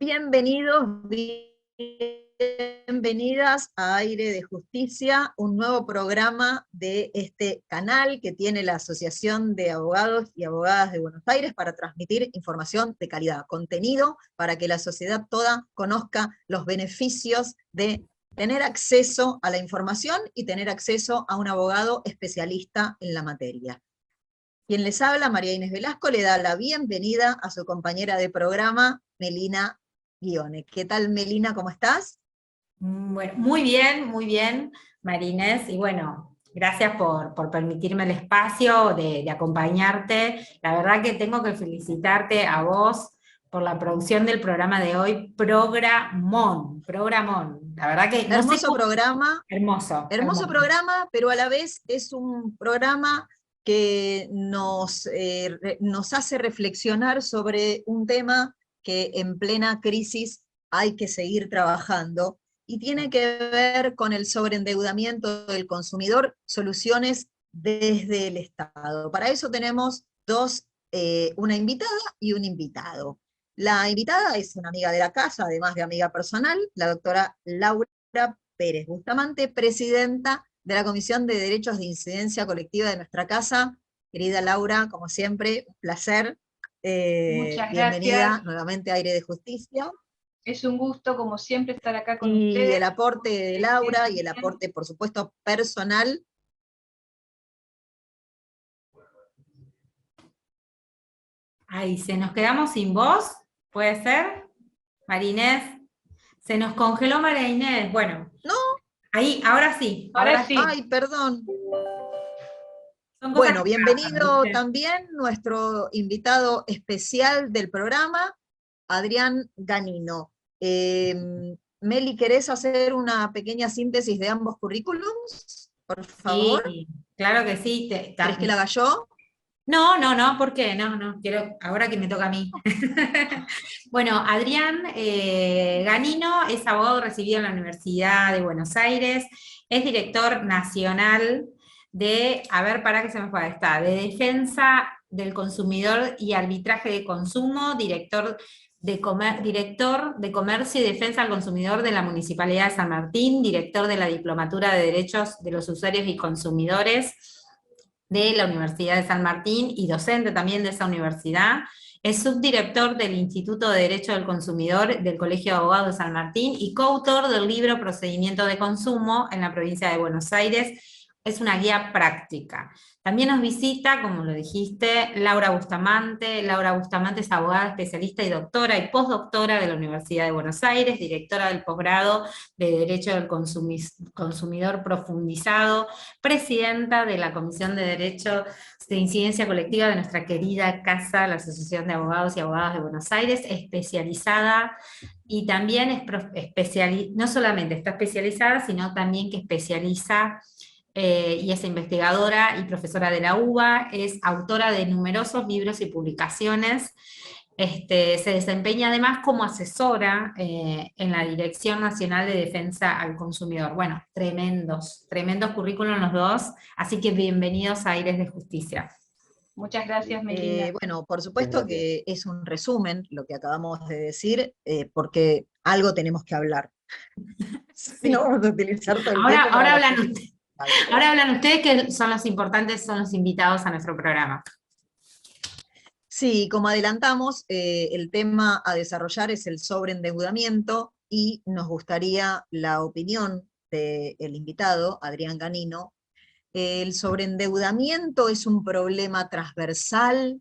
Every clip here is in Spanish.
Bienvenidos, bienvenidas a Aire de Justicia, un nuevo programa de este canal que tiene la Asociación de Abogados y Abogadas de Buenos Aires para transmitir información de calidad, contenido para que la sociedad toda conozca los beneficios de tener acceso a la información y tener acceso a un abogado especialista en la materia. Quien les habla, María Inés Velasco, le da la bienvenida a su compañera de programa, Melina Guione. ¿Qué tal, Melina? ¿Cómo estás? Bueno, muy bien, Marinés, y bueno, gracias por permitirme el espacio de acompañarte. La verdad que tengo que felicitarte a vos por la producción del programa de hoy, programón. La verdad que no sé Hermoso cómo... programa, Hermoso, hermoso hermoso. programa, pero a la vez es un programa que nos hace reflexionar sobre un tema que en plena crisis hay que seguir trabajando, y tiene que ver con el sobreendeudamiento del consumidor, soluciones desde el Estado. Para eso tenemos una invitada y un invitado. La invitada es una amiga de la casa, además de amiga personal, la doctora Laura Pérez Bustamante, presidenta de la Comisión de Derechos de Incidencia Colectiva de nuestra casa. Querida Laura, como siempre, un placer. Muchas Bienvenida gracias. nuevamente a Aire de Justicia. Es un gusto, como siempre, estar acá con Y ustedes. el aporte de Laura y el aporte, por supuesto, personal. Ay, ¿se nos quedamos sin voz? ¿Puede ser? Marinés, se nos congeló María Inés. Bueno, No, ahí, ahora sí, Ahora sí. ay, perdón. son cosas Bueno, que pasan, bienvenido ¿viste? también nuestro invitado especial del programa, Adrián Ganino. Meli, ¿querés hacer una pequeña síntesis de ambos currículums? Por favor. Sí, claro que sí. ¿Querés que la haga yo? No, ¿por qué? No, quiero, ahora que me toca a mí. Bueno, Adrián Ganino es abogado recibido en la Universidad de Buenos Aires, es director nacional de, a ver, para que se me fue, está, de Defensa del Consumidor y Arbitraje de Consumo, director de Comercio y Defensa al Consumidor de la Municipalidad de San Martín, director de la Diplomatura de Derechos de los Usuarios y Consumidores de la Universidad de San Martín y docente también de esa universidad. Es subdirector del Instituto de Derecho del Consumidor del Colegio de Abogados de San Martín y coautor del libro Procedimiento de Consumo en la provincia de Buenos Aires. Es una guía práctica. También nos visita, como lo dijiste, Laura Bustamante. Laura Bustamante es abogada especialista y doctora y postdoctora de la Universidad de Buenos Aires, directora del posgrado de Derecho del Consumidor Profundizado, presidenta de la Comisión de Derecho de Incidencia Colectiva de nuestra querida casa, la Asociación de Abogados y Abogadas de Buenos Aires, especializada, y también no solamente está especializada, sino también que especializa y es investigadora y profesora de la UBA, es autora de numerosos libros y publicaciones. Se desempeña además como asesora en la Dirección Nacional de Defensa al Consumidor. Bueno, tremendos currículos los dos, así que bienvenidos a Aires de Justicia. Muchas gracias, Melina. Bueno, por supuesto que es un resumen lo que acabamos de decir, porque algo tenemos que hablar. Sí. No vamos a utilizar todo el Ahora, tiempo para ahora hablan ustedes que son los importantes, son los invitados a nuestro programa. Sí, como adelantamos, el tema a desarrollar es el sobreendeudamiento, y nos gustaría la opinión del invitado, Adrián Ganino. ¿El sobreendeudamiento es un problema transversal,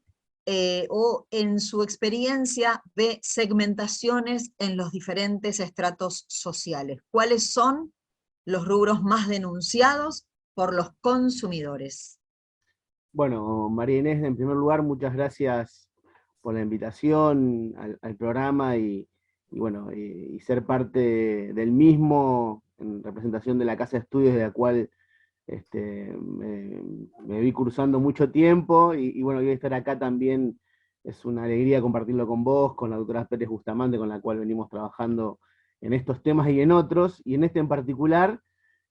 o en su experiencia ve segmentaciones en los diferentes estratos sociales? ¿Cuáles son los rubros más denunciados por los consumidores? Bueno, María Inés, en primer lugar, muchas gracias por la invitación al programa bueno, y ser parte del mismo en representación de la Casa de Estudios de la cual me vi cursando mucho tiempo y bueno, hoy estar acá también es una alegría compartirlo con vos, con la doctora Pérez Bustamante, con la cual venimos trabajando en estos temas y en otros, y en este en particular,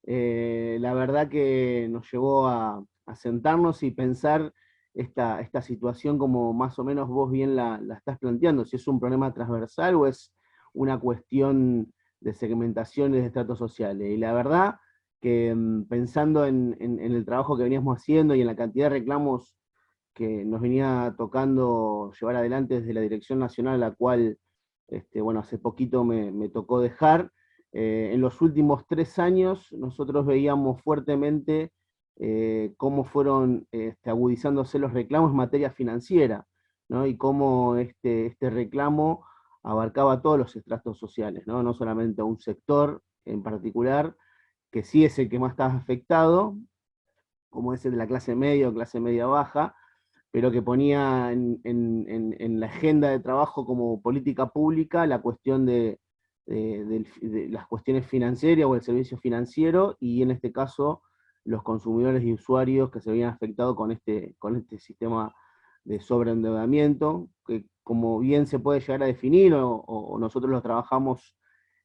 la verdad que nos llevó a sentarnos y pensar esta situación como más o menos vos bien la estás planteando, si es un problema transversal o es una cuestión de segmentación y de estratos sociales. Y la verdad que pensando en el trabajo que veníamos haciendo y en la cantidad de reclamos que nos venía tocando llevar adelante desde la Dirección Nacional, a la cual bueno, hace poquito me tocó dejar, en los últimos 3 años nosotros veíamos fuertemente cómo fueron agudizándose los reclamos en materia financiera, ¿no? Y cómo este reclamo abarcaba todos los estratos sociales, ¿no? No solamente a un sector en particular, que sí es el que más está afectado, como es el de la clase media o clase media baja, pero que ponía en la agenda de trabajo como política pública la cuestión de las cuestiones financieras o el servicio financiero, y en este caso los consumidores y usuarios que se habían afectado con este sistema de sobreendeudamiento, que como bien se puede llegar a definir, o nosotros lo trabajamos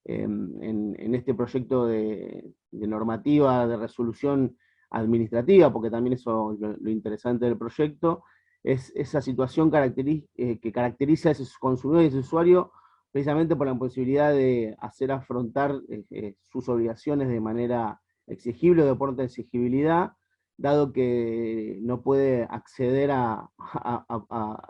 en este proyecto de normativa de resolución administrativa, porque también eso es lo interesante del proyecto, es esa situación que caracteriza a ese consumidor y ese usuario precisamente por la posibilidad de hacer afrontar sus obligaciones de manera exigible o de porte de exigibilidad, dado que no puede acceder a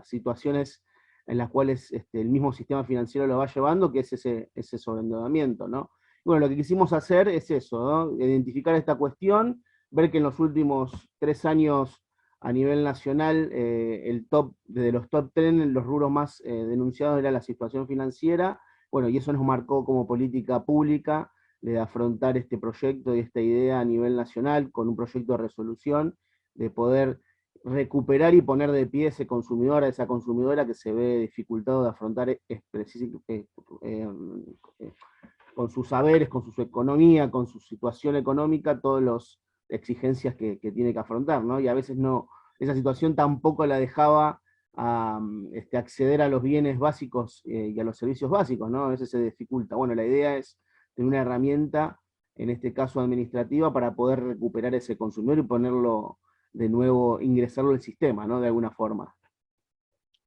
situaciones en las cuales el mismo sistema financiero lo va llevando, que es ese sobreendeudamiento, ¿no? Y bueno, lo que quisimos hacer es eso, ¿no? Identificar esta cuestión, ver que en los últimos 3 años a nivel nacional, de los top 10, los rubros más denunciados era la situación financiera, bueno, y eso nos marcó como política pública de afrontar este proyecto y esta idea a nivel nacional con un proyecto de resolución, de poder recuperar y poner de pie ese consumidor, a esa consumidora que se ve dificultado de afrontar con sus saberes, con su economía, con su situación económica, todas las exigencias que tiene que afrontar, ¿no? Y a veces no, esa situación tampoco la dejaba acceder a los bienes básicos y a los servicios básicos, ¿no? A veces se dificulta. Bueno, la idea es tener una herramienta, en este caso administrativa, para poder recuperar ese consumidor y ponerlo de nuevo, ingresarlo al sistema, ¿no? De alguna forma.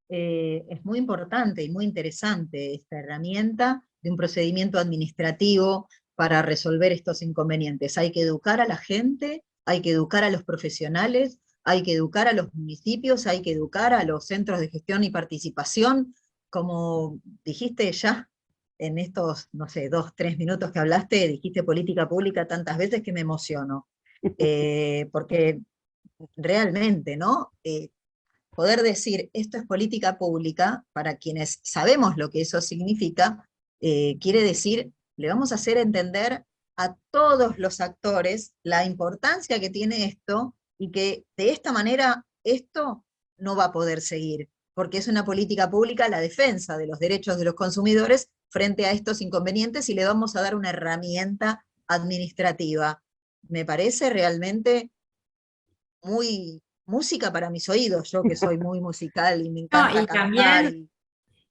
Es muy importante y muy interesante esta herramienta de un procedimiento administrativo para resolver estos inconvenientes. Hay que educar a la gente, hay que educar a los profesionales, hay que educar a los municipios, hay que educar a los centros de gestión y participación. Como dijiste ya en estos, no sé, 2, 3 minutos que hablaste, dijiste política pública tantas veces que me emociono. Porque realmente, ¿no? Poder decir esto es política pública, para quienes sabemos lo que eso significa, quiere decir, le vamos a hacer entender a todos los actores la importancia que tiene esto, y que de esta manera esto no va a poder seguir, porque es una política pública la defensa de los derechos de los consumidores frente a estos inconvenientes, y le vamos a dar una herramienta administrativa. Me parece realmente muy música para mis oídos, yo que soy muy musical y me encanta y cantar.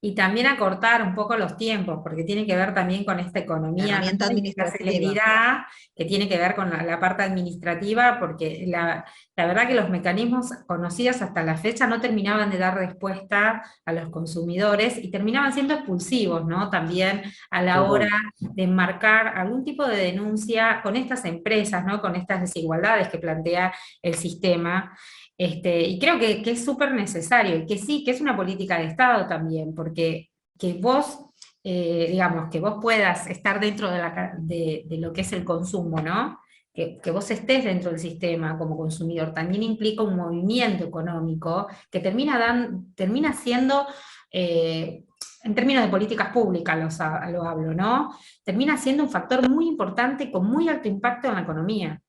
Y también acortar un poco los tiempos, porque tiene que ver también con esta economía, Herramienta ¿no? Y la administrativa. celeridad, que tiene que ver con la parte administrativa, porque la verdad que los mecanismos conocidos hasta la fecha no terminaban de dar respuesta a los consumidores y terminaban siendo expulsivos, ¿no? También a la hora de enmarcar algún tipo de denuncia con estas empresas, ¿no? Con estas desigualdades que plantea el sistema. Y creo que es súper necesario, y que sí, que es una política de Estado también, porque que vos, digamos, que vos puedas estar dentro de lo que es el consumo, ¿no? Que vos estés dentro del sistema como consumidor, también implica un movimiento económico que termina siendo, en términos de políticas públicas lo hablo, ¿no? Termina siendo un factor muy importante con muy alto impacto en la economía.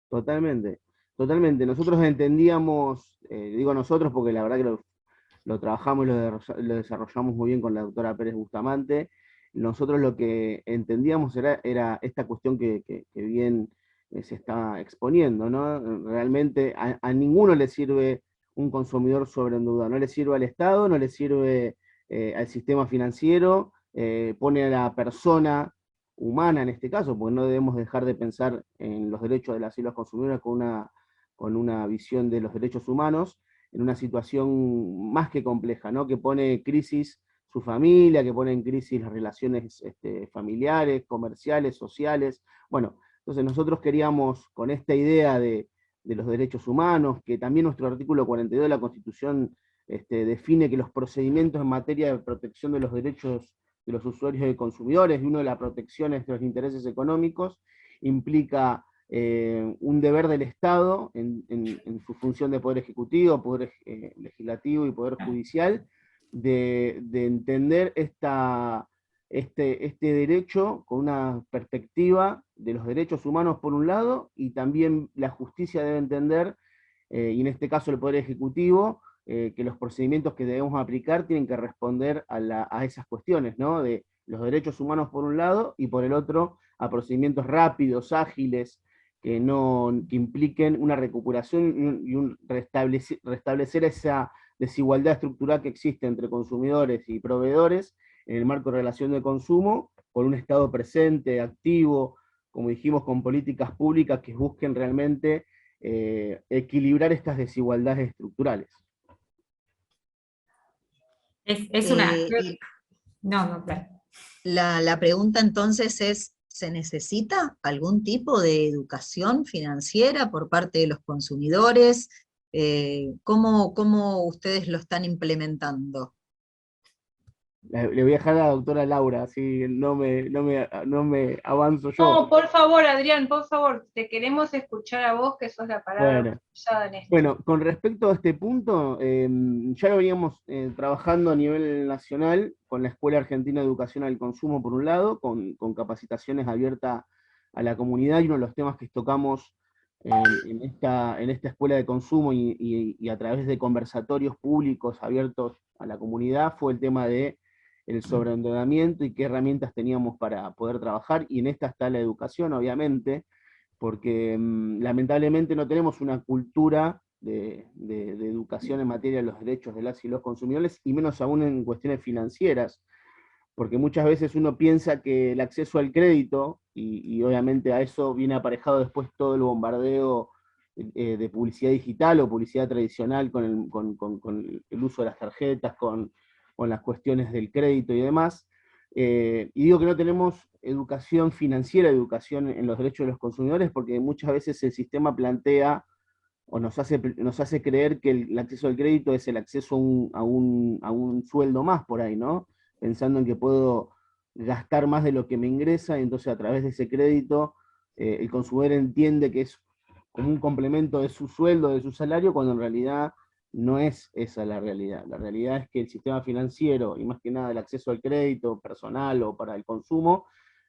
Totalmente, totalmente. Nosotros entendíamos, digo nosotros porque la verdad que lo trabajamos y lo desarrollamos muy bien con la doctora Pérez Bustamante. Nosotros lo que entendíamos era esta cuestión que bien se está exponiendo, ¿no? Realmente a ninguno le sirve un consumidor sobreendeudado, no le sirve al Estado, no le sirve al sistema financiero, pone a la persona humana en este caso, porque no debemos dejar de pensar en los derechos de las y los consumidores con una visión de los derechos humanos, en una situación más que compleja, ¿no? Que pone crisis su familia, que pone en crisis las relaciones familiares, comerciales, sociales. Bueno, entonces nosotros queríamos, con esta idea de los derechos humanos, que también nuestro artículo 42 de la Constitución define que los procedimientos en materia de protección de los derechos de los usuarios y consumidores, y uno de las protecciones de los intereses económicos, implica un deber del Estado en su función de poder ejecutivo, poder legislativo y poder judicial, de entender este derecho con una perspectiva de los derechos humanos por un lado, y también la justicia debe entender, y en este caso el Poder Ejecutivo, que los procedimientos que debemos aplicar tienen que responder a esas cuestiones, ¿no? De los derechos humanos por un lado, y por el otro a procedimientos rápidos, ágiles, que impliquen una recuperación y un restablecer esa desigualdad estructural que existe entre consumidores y proveedores en el marco de relación de consumo, con un Estado presente, activo, como dijimos, con políticas públicas que busquen realmente equilibrar estas desigualdades estructurales. Es una... No, claro. La pregunta entonces es, ¿se necesita algún tipo de educación financiera por parte de los consumidores? ¿Cómo ustedes lo están implementando? Le voy a dejar a la doctora Laura, así no me avanzo yo. No, por favor, Adrián, por favor, te queremos escuchar a vos, que sos la palabra usada en esto. Bueno, con respecto a este punto, ya lo veníamos trabajando a nivel nacional con la Escuela Argentina de Educación al Consumo, por un lado, con capacitaciones abiertas a la comunidad, y uno de los temas que tocamos en esta escuela de consumo y a través de conversatorios públicos abiertos a la comunidad fue el tema de el sobreendeudamiento y qué herramientas teníamos para poder trabajar, y en esta está la educación, obviamente, porque lamentablemente no tenemos una cultura de educación en materia de los derechos de las y los consumidores, y menos aún en cuestiones financieras, porque muchas veces uno piensa que el acceso al crédito, y obviamente a eso viene aparejado después todo el bombardeo de publicidad digital o publicidad tradicional con el uso de las tarjetas, con las cuestiones del crédito y demás. Y digo que no tenemos educación financiera, educación en los derechos de los consumidores, porque muchas veces el sistema plantea o nos hace creer que el acceso al crédito es el acceso a un sueldo más por ahí, ¿no? Pensando en que puedo gastar más de lo que me ingresa, y entonces a través de ese crédito el consumidor entiende que es como un complemento de su sueldo, de su salario, cuando en realidad no es esa la realidad. La realidad es que el sistema financiero, y más que nada el acceso al crédito personal o para el consumo,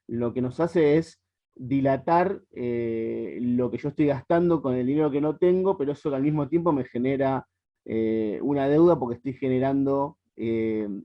lo que nos hace es dilatar lo que yo estoy gastando con el dinero que no tengo, pero eso al mismo tiempo me genera una deuda, porque estoy generando en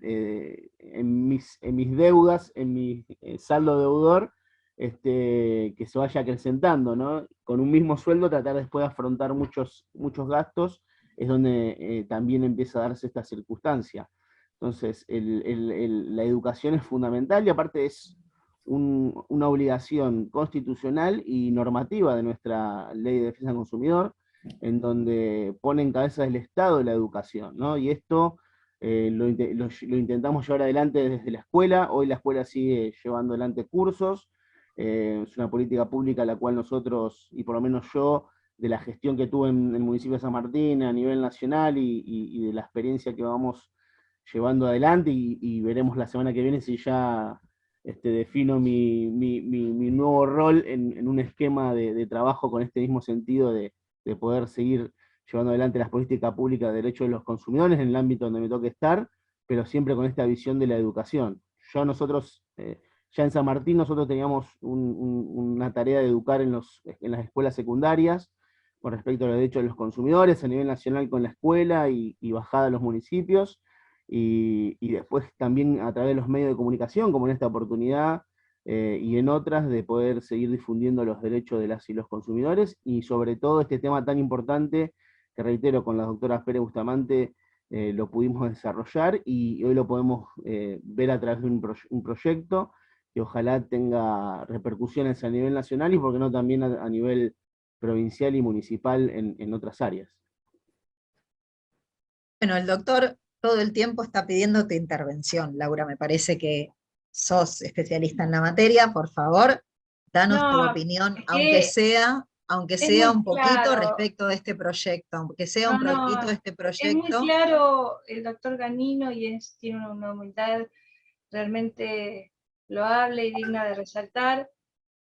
mis deudas, en mi saldo deudor, que se vaya acrecentando, ¿no? Con un mismo sueldo tratar después de afrontar muchos gastos, es donde también empieza a darse esta circunstancia. Entonces, la educación es fundamental, y aparte es una obligación constitucional y normativa de nuestra Ley de Defensa del Consumidor, en donde pone en cabeza del Estado la educación, ¿no? Y esto lo intentamos llevar adelante desde la escuela. Hoy la escuela sigue llevando adelante cursos, es una política pública a la cual nosotros, y por lo menos yo, de la gestión que tuve en el municipio de San Martín a nivel nacional, y de la experiencia que vamos llevando adelante, y veremos la semana que viene si ya defino mi nuevo rol en un esquema de trabajo con este mismo sentido de poder seguir llevando adelante las políticas públicas de derechos de los consumidores en el ámbito donde me toque estar, pero siempre con esta visión de la educación. Ya en San Martín nosotros teníamos una tarea de educar en las escuelas secundarias con respecto a los derechos de los consumidores, a nivel nacional con la escuela y bajada a los municipios, y después también a través de los medios de comunicación, como en esta oportunidad, y en otras, de poder seguir difundiendo los derechos de las y los consumidores, y sobre todo este tema tan importante, que reitero, con la doctora Pérez Bustamante lo pudimos desarrollar, y hoy lo podemos ver a través de un proyecto que ojalá tenga repercusiones a nivel nacional, y por qué no también a nivel provincial y municipal en otras áreas. Bueno, el doctor todo el tiempo está pidiéndote intervención, Laura, me parece que sos especialista en la materia, por favor, danos tu No, opinión, es que aunque es sea muy un poquito claro. respecto de este proyecto, aunque sea un No, poquito de no, este es muy proyecto. claro el doctor Ganino y tiene una humildad realmente loable y digna de resaltar.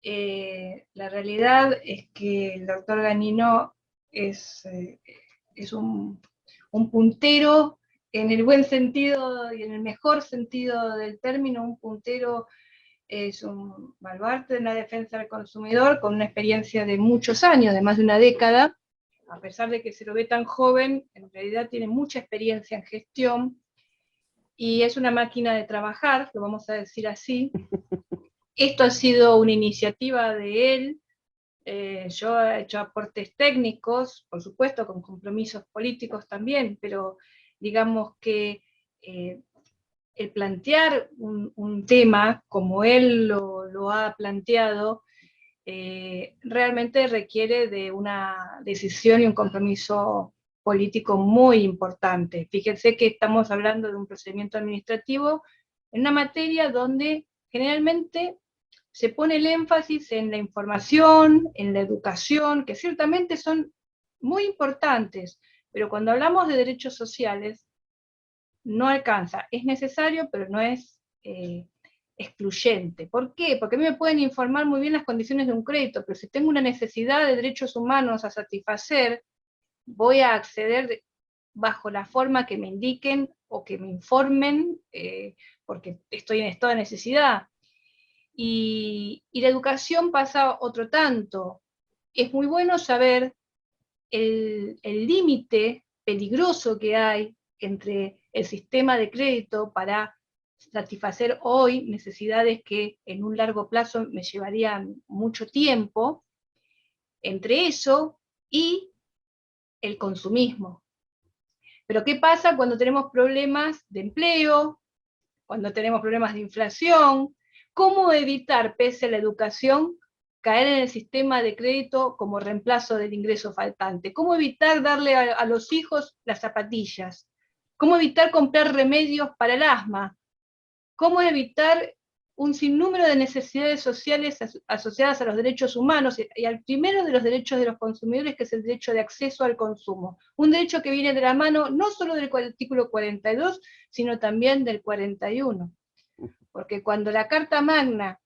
La realidad es que el doctor Ganino es un puntero en el buen sentido y en el mejor sentido del término, un puntero, es un baluarte en la defensa del consumidor con una experiencia de muchos años, de más de una década. A pesar de que se lo ve tan joven, en realidad tiene mucha experiencia en gestión y es una máquina de trabajar, lo vamos a decir así. Esto ha sido una iniciativa de él. Yo he hecho aportes técnicos, por supuesto, con compromisos políticos también, pero digamos que el plantear un tema como él lo ha planteado, realmente requiere de una decisión y un compromiso político muy importante. Fíjense que estamos hablando de un procedimiento administrativo en una materia donde generalmente se pone el énfasis en la información, en la educación, que ciertamente son muy importantes, pero cuando hablamos de derechos sociales, no alcanza. Es necesario, pero no es excluyente. ¿Por qué? Porque a mí me pueden informar muy bien las condiciones de un crédito, pero si tengo una necesidad de derechos humanos a satisfacer, voy a acceder bajo la forma que me indiquen o que me informen, porque estoy en estado de necesidad. Y la educación pasa otro tanto. Es muy bueno saber el límite peligroso que hay entre el sistema de crédito para satisfacer hoy necesidades que en un largo plazo me llevarían mucho tiempo, entre eso y el consumismo. Pero ¿qué pasa cuando tenemos problemas de empleo, cuando tenemos problemas de inflación? ¿Cómo evitar, pese a la educación, caer en el sistema de crédito como reemplazo del ingreso faltante? ¿Cómo evitar darle a los hijos las zapatillas? ¿Cómo evitar comprar remedios para el asma? ¿Cómo evitar un sinnúmero de necesidades sociales asociadas a los derechos humanos y al primero de los derechos de los consumidores, que es el derecho de acceso al consumo? Un derecho que viene de la mano no solo del artículo 42, sino también del 41. Porque cuando la Carta Magna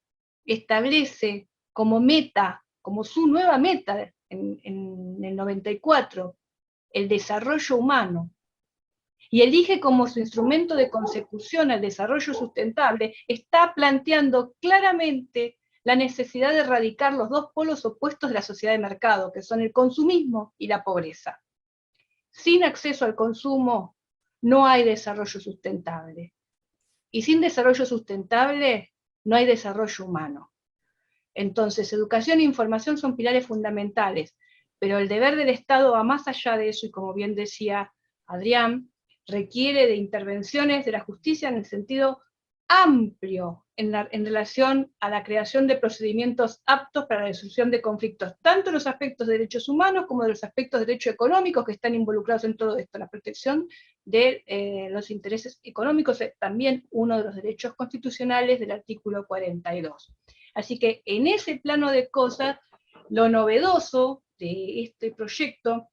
establece como meta, como su nueva meta en el 94, el desarrollo humano, y elige como su instrumento de consecución al desarrollo sustentable, está planteando claramente la necesidad de erradicar los dos polos opuestos de la sociedad de mercado, que son el consumismo y la pobreza. Sin acceso al consumo no hay desarrollo sustentable. Y sin desarrollo sustentable no hay desarrollo humano. Entonces, educación e información son pilares fundamentales, pero el deber del Estado va más allá de eso, y como bien decía Adrián, requiere de intervenciones de la justicia en el sentido amplio en relación a la creación de procedimientos aptos para la resolución de conflictos, tanto en los aspectos de derechos humanos como de los aspectos de derechos económicos que están involucrados en todo esto. La protección de los intereses económicos es también uno de los derechos constitucionales del artículo 42. Así que en ese plano de cosas, lo novedoso de este proyecto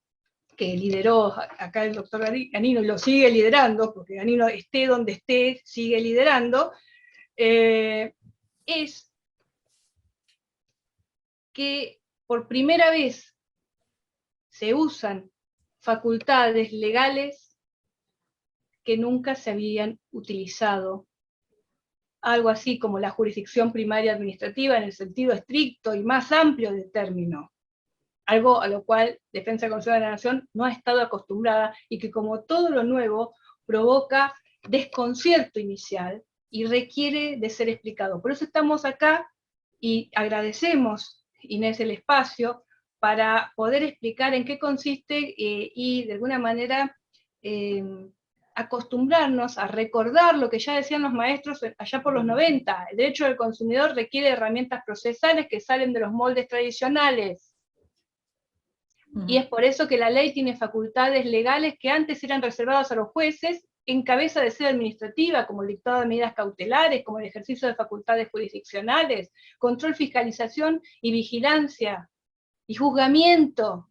que lideró acá el doctor Ganino y lo sigue liderando, porque Ganino esté donde esté, sigue liderando, es que por primera vez se usan facultades legales que nunca se habían utilizado. Algo así como la jurisdicción primaria administrativa en el sentido estricto y más amplio del término. Algo a lo cual Defensa y Conservación de la Nación no ha estado acostumbrada y que, como todo lo nuevo, provoca desconcierto inicial y requiere de ser explicado. Por eso estamos acá y agradecemos, Inés, el espacio para poder explicar en qué consiste y de alguna manera acostumbrarnos a recordar lo que ya decían los maestros allá por los 90. El derecho del consumidor requiere herramientas procesales que salen de los moldes tradicionales. Y es por eso que la ley tiene facultades legales que antes eran reservadas a los jueces en cabeza de sede administrativa, como el dictado de medidas cautelares, como el ejercicio de facultades jurisdiccionales, control, fiscalización y vigilancia, y juzgamiento,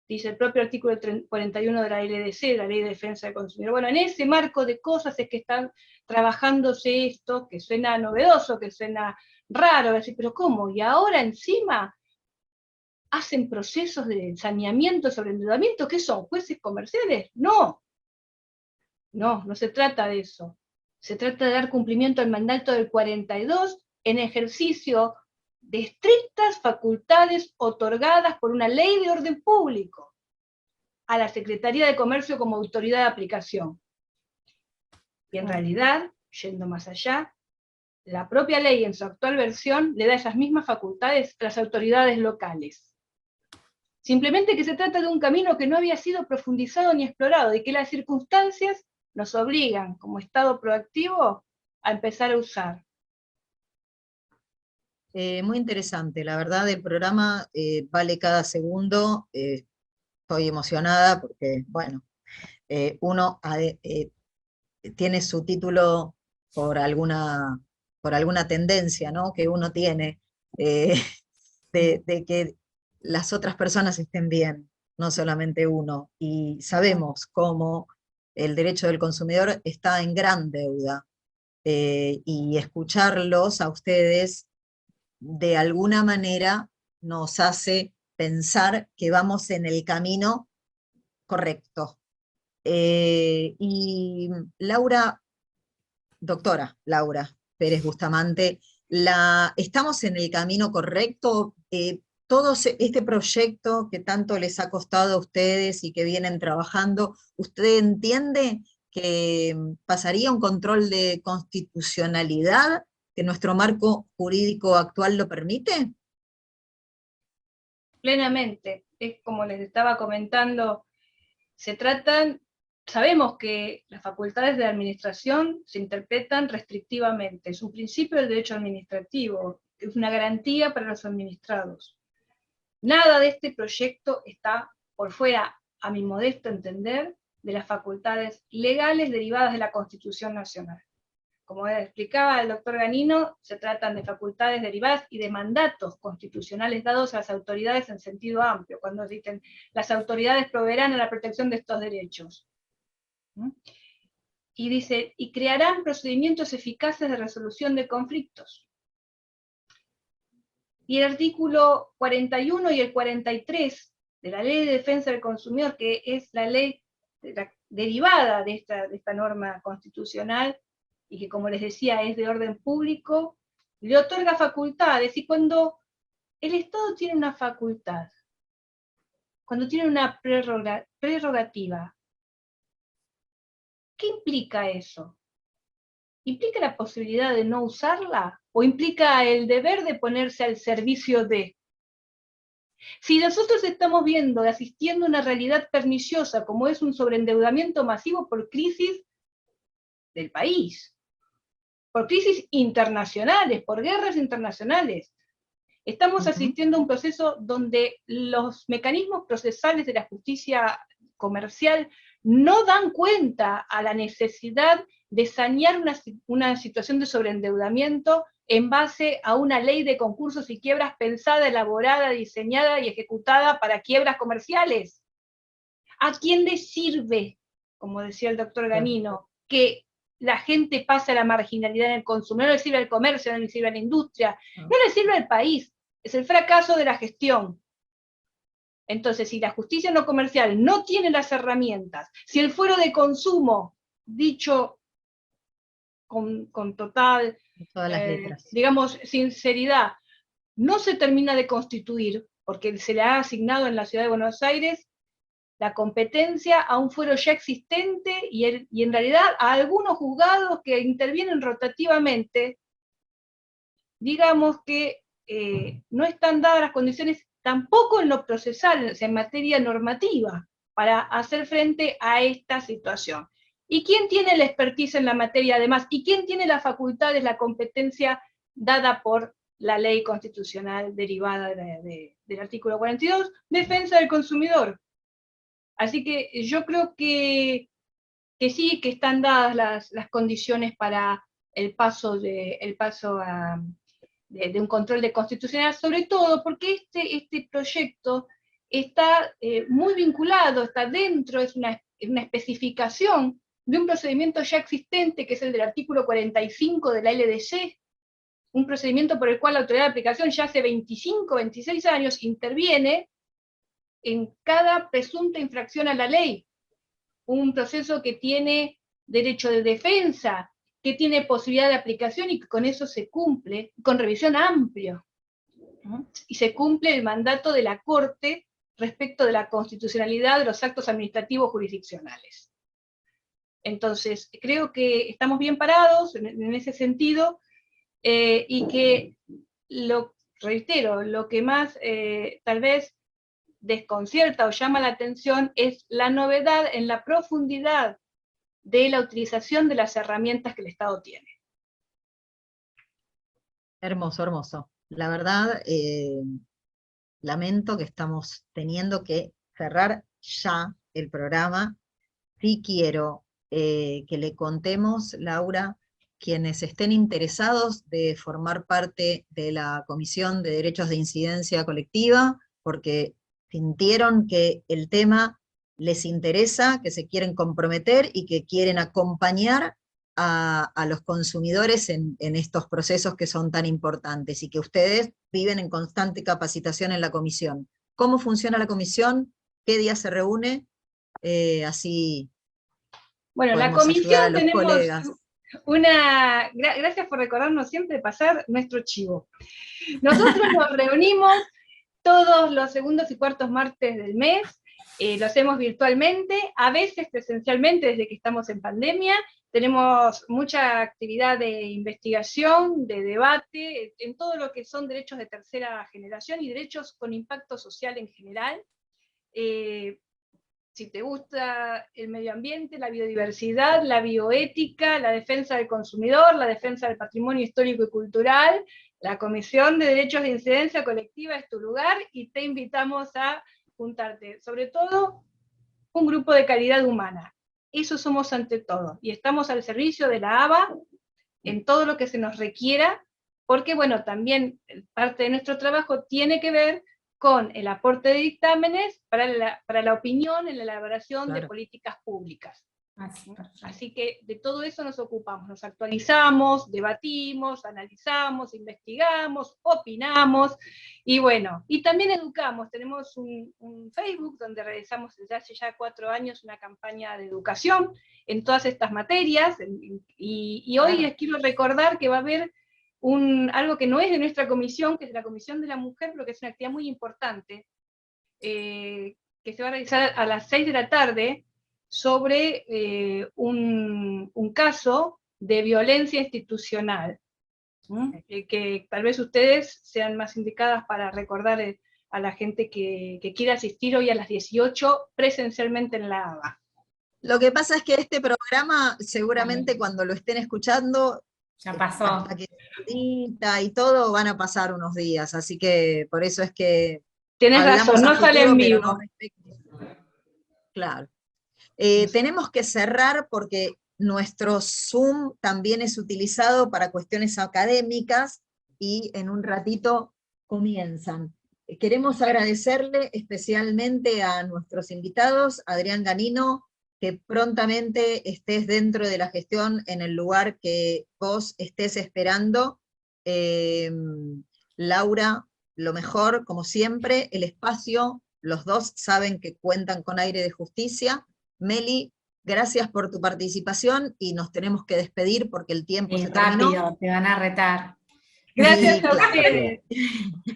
dice el propio artículo 41 de la LDC, la Ley de Defensa del Consumidor. Bueno, en ese marco de cosas es que están trabajándose esto, que suena novedoso, que suena raro, decir, pero ¿cómo? Y ahora encima hacen procesos de saneamiento sobre endeudamiento, ¿qué son? ¿Jueces comerciales? No, no se trata de eso. Se trata de dar cumplimiento al mandato del 42 en ejercicio de estrictas facultades otorgadas por una ley de orden público a la Secretaría de Comercio como autoridad de aplicación. Y en realidad, yendo más allá, la propia ley en su actual versión le da esas mismas facultades a las autoridades locales. Simplemente que se trata de un camino que no había sido profundizado ni explorado, y que las circunstancias nos obligan, como Estado proactivo, a empezar a usar. Muy interesante, la verdad el programa vale cada segundo, estoy emocionada porque, bueno, uno tiene su título por alguna tendencia, ¿no?, que uno tiene, de que las otras personas estén bien, no solamente uno, y sabemos cómo el derecho del consumidor está en gran deuda, y escucharlos a ustedes de alguna manera nos hace pensar que vamos en el camino correcto. Y Laura, doctora Laura Pérez Bustamante, ¿estamos en el camino correcto? Todo este proyecto que tanto les ha costado a ustedes y que vienen trabajando, ¿usted entiende que pasaría un control de constitucionalidad, que nuestro marco jurídico actual lo permite? Plenamente. Es como les estaba comentando, sabemos que las facultades de administración se interpretan restrictivamente. Es un principio del derecho administrativo, es una garantía para los administrados. Nada de este proyecto está por fuera, a mi modesto entender, de las facultades legales derivadas de la Constitución Nacional. Como explicaba el doctor Ganino, se tratan de facultades derivadas y de mandatos constitucionales dados a las autoridades en sentido amplio, cuando dicen las autoridades proveerán a la protección de estos derechos. Y dice, y crearán procedimientos eficaces de resolución de conflictos. Y el artículo 41 y el 43 de la Ley de Defensa del Consumidor, que es la ley derivada de esta norma constitucional, y que, como les decía, es de orden público, le otorga facultades. Y cuando el Estado tiene una facultad, cuando tiene una prerrogativa, ¿qué implica eso? ¿Implica la posibilidad de no usarla? ¿O implica el deber de ponerse al servicio de? Si nosotros estamos viendo, asistiendo a una realidad perniciosa, como es un sobreendeudamiento masivo por crisis del país, por crisis internacionales, por guerras internacionales, estamos asistiendo a un proceso donde los mecanismos procesales de la justicia comercial no dan cuenta a la necesidad de sanear una situación de sobreendeudamiento en base a una ley de concursos y quiebras pensada, elaborada, diseñada y ejecutada para quiebras comerciales. ¿A quién le sirve, como decía el doctor Ganino, que la gente pasa a la marginalidad en el consumo? No le sirve al comercio, no le sirve a la industria, no le sirve al país. Es el fracaso de la gestión. Entonces, si la justicia no comercial no tiene las herramientas, si el fuero de consumo, dicho con total, digamos, sinceridad, no se termina de constituir, porque se le ha asignado en la Ciudad de Buenos Aires la competencia a un fuero ya existente y en realidad a algunos juzgados que intervienen rotativamente, digamos que no están dadas las condiciones tampoco en lo procesal, en materia normativa, para hacer frente a esta situación. ¿Y quién tiene la expertise en la materia además? ¿Y quién tiene las facultades, la competencia dada por la ley constitucional derivada del artículo 42? Defensa del consumidor. Así que yo creo que sí, que están dadas las condiciones para el paso de un control de constitucionalidad, sobre todo porque este proyecto está muy vinculado, está dentro, es una especificación de un procedimiento ya existente, que es el del artículo 45 de la LDC, un procedimiento por el cual la autoridad de aplicación ya hace 25, 26 años interviene en cada presunta infracción a la ley, un proceso que tiene derecho de defensa, que tiene posibilidad de aplicación y que con eso se cumple, con revisión amplia, ¿no? Y se cumple el mandato de la Corte respecto de la constitucionalidad de los actos administrativos jurisdiccionales. Entonces, creo que estamos bien parados en ese sentido, y que, reitero, lo que más tal vez desconcierta o llama la atención es la novedad en la profundidad de la utilización de las herramientas que el Estado tiene. Hermoso, hermoso. La verdad, lamento que estamos teniendo que cerrar ya el programa. Sí quiero que le contemos, Laura, quienes estén interesados de formar parte de la Comisión de Derechos de Incidencia Colectiva, porque sintieron que el tema les interesa, que se quieren comprometer y que quieren acompañar a los consumidores en estos procesos que son tan importantes, y que ustedes viven en constante capacitación en la comisión. ¿Cómo funciona la comisión? ¿Qué día se reúne? Así bueno, la comisión tenemos gracias por recordarnos siempre pasar nuestro chivo. Nosotros nos reunimos todos los segundos y cuartos martes del mes, lo hacemos virtualmente, a veces presencialmente desde que estamos en pandemia. Tenemos mucha actividad de investigación, de debate, en todo lo que son derechos de tercera generación y derechos con impacto social en general. Si te gusta el medio ambiente, la biodiversidad, la bioética, la defensa del consumidor, la defensa del patrimonio histórico y cultural, la Comisión de Derechos de Incidencia Colectiva es tu lugar, y te invitamos a juntarte. Sobre todo, un grupo de calidad humana. Eso somos ante todo, y estamos al servicio de la ABA en todo lo que se nos requiera, porque bueno, también parte de nuestro trabajo tiene que ver con el aporte de dictámenes para la opinión en la elaboración de políticas públicas. Así que de todo eso nos ocupamos, nos actualizamos, debatimos, analizamos, investigamos, opinamos, y bueno, y también educamos. Tenemos un Facebook donde realizamos desde hace ya 4 años una campaña de educación en todas estas materias, y hoy les quiero recordar que va a haber algo que no es de nuestra comisión, que es de la Comisión de la Mujer, pero que es una actividad muy importante, que se va a realizar a las 6 de la tarde, sobre un caso de violencia institucional, que tal vez ustedes sean más indicadas para recordar a la gente que quiera asistir hoy a las 18 presencialmente en la ABA. Lo que pasa es que este programa, seguramente cuando lo estén escuchando, ya pasó. Hasta que y todo van a pasar unos días, así que por eso es que tienes razón, no sale en vivo. No, claro. Tenemos que cerrar porque nuestro Zoom también es utilizado para cuestiones académicas, y en un ratito comienzan. Queremos agradecerle especialmente a nuestros invitados, Adrián Ganino, que prontamente estés dentro de la gestión en el lugar que vos estés esperando. Laura, lo mejor, como siempre, el espacio, los dos saben que cuentan con Aire de Justicia. Meli, gracias por tu participación, y nos tenemos que despedir porque el tiempo se terminó. Rápido, te van a retar. Gracias a ustedes.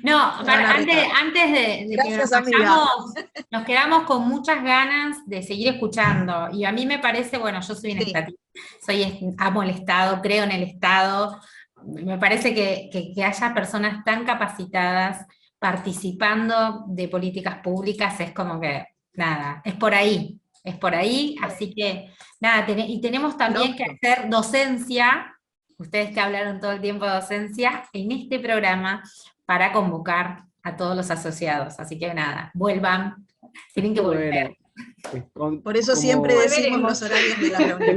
No, antes de que nos vayamos, nos quedamos con muchas ganas de seguir escuchando, y a mí me parece, bueno, yo soy amo el Estado, creo en el Estado, me parece que haya personas tan capacitadas participando de políticas públicas, es como que, nada, es por ahí, así que, nada, y tenemos también que hacer docencia, ustedes que hablaron todo el tiempo de docencia, en este programa, para convocar a todos los asociados, así que nada, vuelvan, tienen que volver. Por eso siempre decimos los horarios de las reuniones.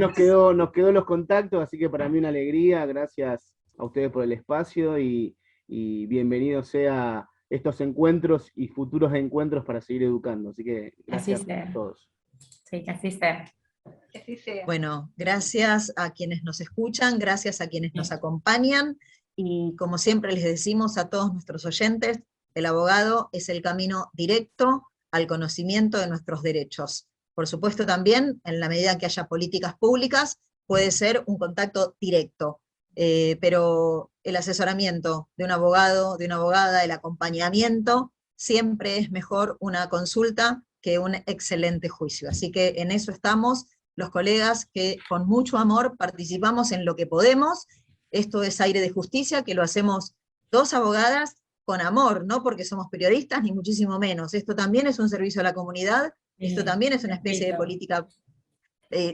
Nos quedó los contactos, así que para mí una alegría, gracias a ustedes por el espacio y bienvenidos sea estos encuentros y futuros encuentros para seguir educando. Así que gracias a todos. Sí, que así sea. Que así sea. Bueno, gracias a quienes nos escuchan, gracias a quienes nos acompañan, y como siempre les decimos a todos nuestros oyentes, el abogado es el camino directo al conocimiento de nuestros derechos. Por supuesto también, en la medida que haya políticas públicas, puede ser un contacto directo, pero el asesoramiento de un abogado, de una abogada, el acompañamiento, siempre es mejor una consulta que un excelente juicio. Así que en eso estamos los colegas que con mucho amor participamos en lo que podemos. Esto es Aire de Justicia, que lo hacemos dos abogadas con amor, no porque somos periodistas, ni muchísimo menos. Esto también es un servicio a la comunidad, esto también es una especie de política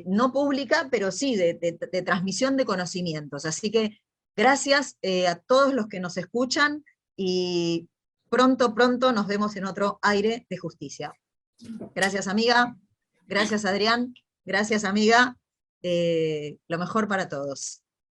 no pública, pero sí de transmisión de conocimientos. Así que gracias a todos los que nos escuchan, y pronto nos vemos en otro Aire de Justicia. Gracias, amiga. Gracias, Adrián. Gracias, amiga. Lo mejor para todos.